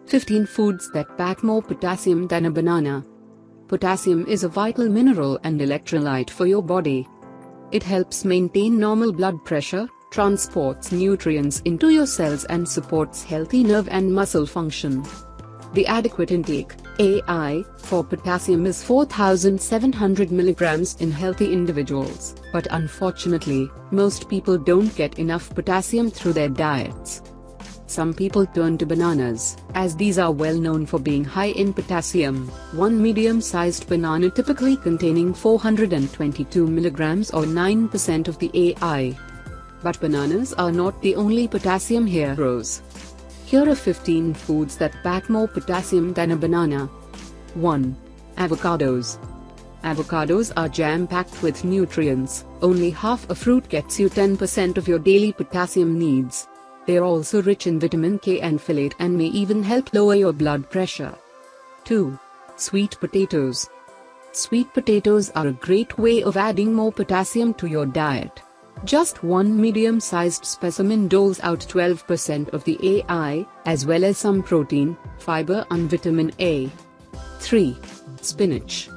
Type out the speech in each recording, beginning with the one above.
15 foods that pack more potassium than a banana. Potassium is a vital mineral and electrolyte for your body. It helps maintain normal blood pressure, transports nutrients into your cells and supports healthy nerve and muscle function. The adequate intake, AI, for potassium is 4,700 mg in healthy individuals, but unfortunately, most people don't get enough potassium through their diets. Some people turn to bananas, as these are well known for being high in potassium, one medium-sized banana typically containing 422 mg or 9% of the AI. But bananas are not the only potassium heroes. Here are 15 foods that pack more potassium than a banana. 1. Avocados. Avocados are jam-packed with nutrients. Only half a fruit gets you 10% of your daily potassium needs. They are also rich in vitamin K and folate and may even help lower your blood pressure. 2. Sweet potatoes. Sweet potatoes are a great way of adding more potassium to your diet. Just one medium-sized specimen doles out 12% of the AI, as well as some protein, fiber and vitamin A. 3. Spinach.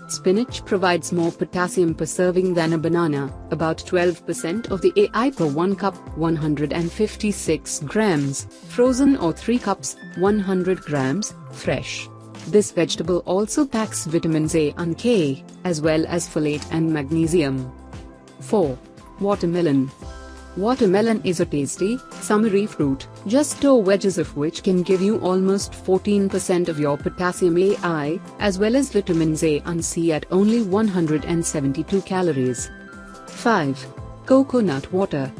Spinach provides more potassium per serving than a banana, about 12% of the AI per 1 cup, 156 grams, frozen or 3 cups, 100 grams, fresh. This vegetable also packs vitamins A and K, as well as folate and magnesium. 4. Watermelon. Watermelon is a tasty, summery fruit, just 2 wedges of which can give you almost 14% of your potassium AI, as well as vitamins A and C at only 172 calories. 5. Coconut water.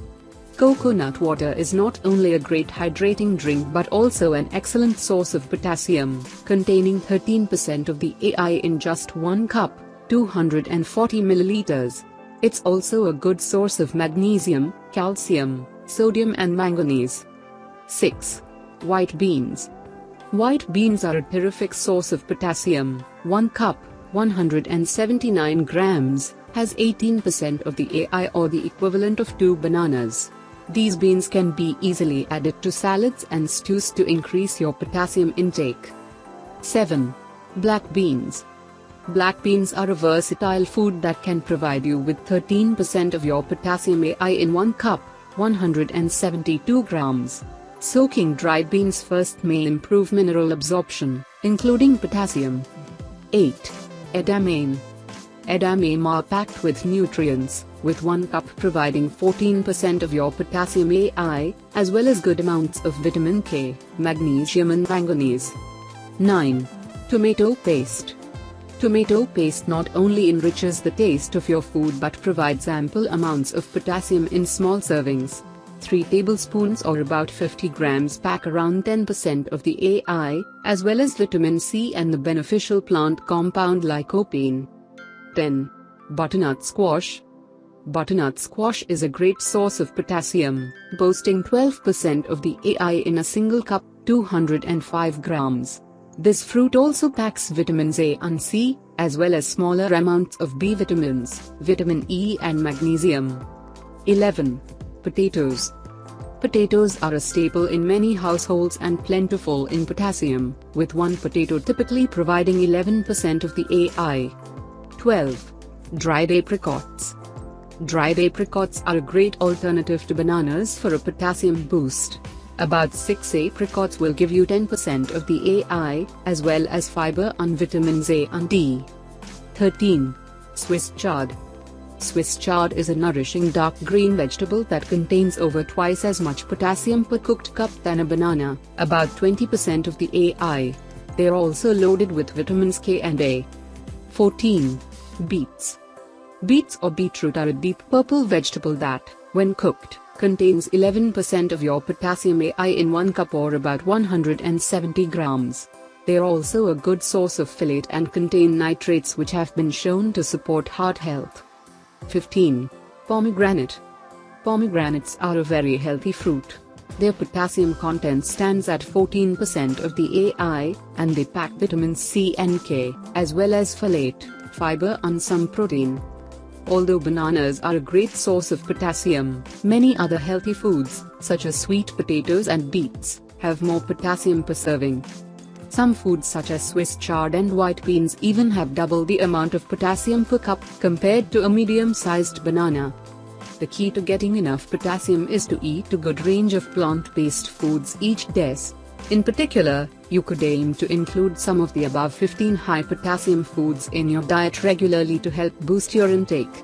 Coconut water is not only a great hydrating drink but also an excellent source of potassium, containing 13% of the AI in just 1 cup, 240 milliliters. It's also a good source of magnesium, calcium, sodium and manganese. 6. White beans. White beans are a terrific source of potassium. 1 cup, 179 grams, has 18% of the AI or the equivalent of 2 bananas. These beans can be easily added to salads and stews to increase your potassium intake. 7. Black beans. Black beans are a versatile food that can provide you with 13% of your potassium AI in 1 cup, 172 grams. Soaking dried beans first may improve mineral absorption, including potassium. 8. Edamame. Edamame are packed with nutrients, with 1 cup providing 14% of your potassium AI, as well as good amounts of vitamin K, magnesium and manganese. 9. Tomato paste. Tomato paste not only enriches the taste of your food but provides ample amounts of potassium in small servings. 3 tablespoons or about 50 grams pack around 10% of the AI, as well as vitamin C and the beneficial plant compound lycopene. 10. Butternut squash. Butternut squash is a great source of potassium, boasting 12% of the AI in a single cup, 205 grams. This fruit also packs vitamins A and C, as well as smaller amounts of B vitamins, vitamin E and magnesium. 11. Potatoes. Potatoes are a staple in many households and plentiful in potassium, with 1 potato typically providing 11% of the AI. 12. Dried apricots. Dried apricots are a great alternative to bananas for a potassium boost. About 6 apricots will give you 10% of the AI, as well as fiber and vitamins A and D. 13. Swiss chard. Swiss chard is a nourishing dark green vegetable that contains over twice as much potassium per cooked cup than a banana, about 20% of the AI. They are also loaded with vitamins K and A. 14. Beets. Beets or beetroot are a deep purple vegetable that, when cooked, contains 11% of your potassium AI in 1 cup or about 170 grams. They are also a good source of folate and contain nitrates which have been shown to support heart health. 15. Pomegranate. Pomegranates are a very healthy fruit. Their potassium content stands at 14% of the AI, and they pack vitamins C and K, as well as folate, fiber and some protein. Although bananas are a great source of potassium, many other healthy foods, such as sweet potatoes and beets, have more potassium per serving. Some foods such as Swiss chard and white beans even have double the amount of potassium per cup compared to a medium-sized banana. The key to getting enough potassium is to eat a good range of plant-based foods each day. In particular, you could aim to include some of the above 15 high potassium foods in your diet regularly to help boost your intake.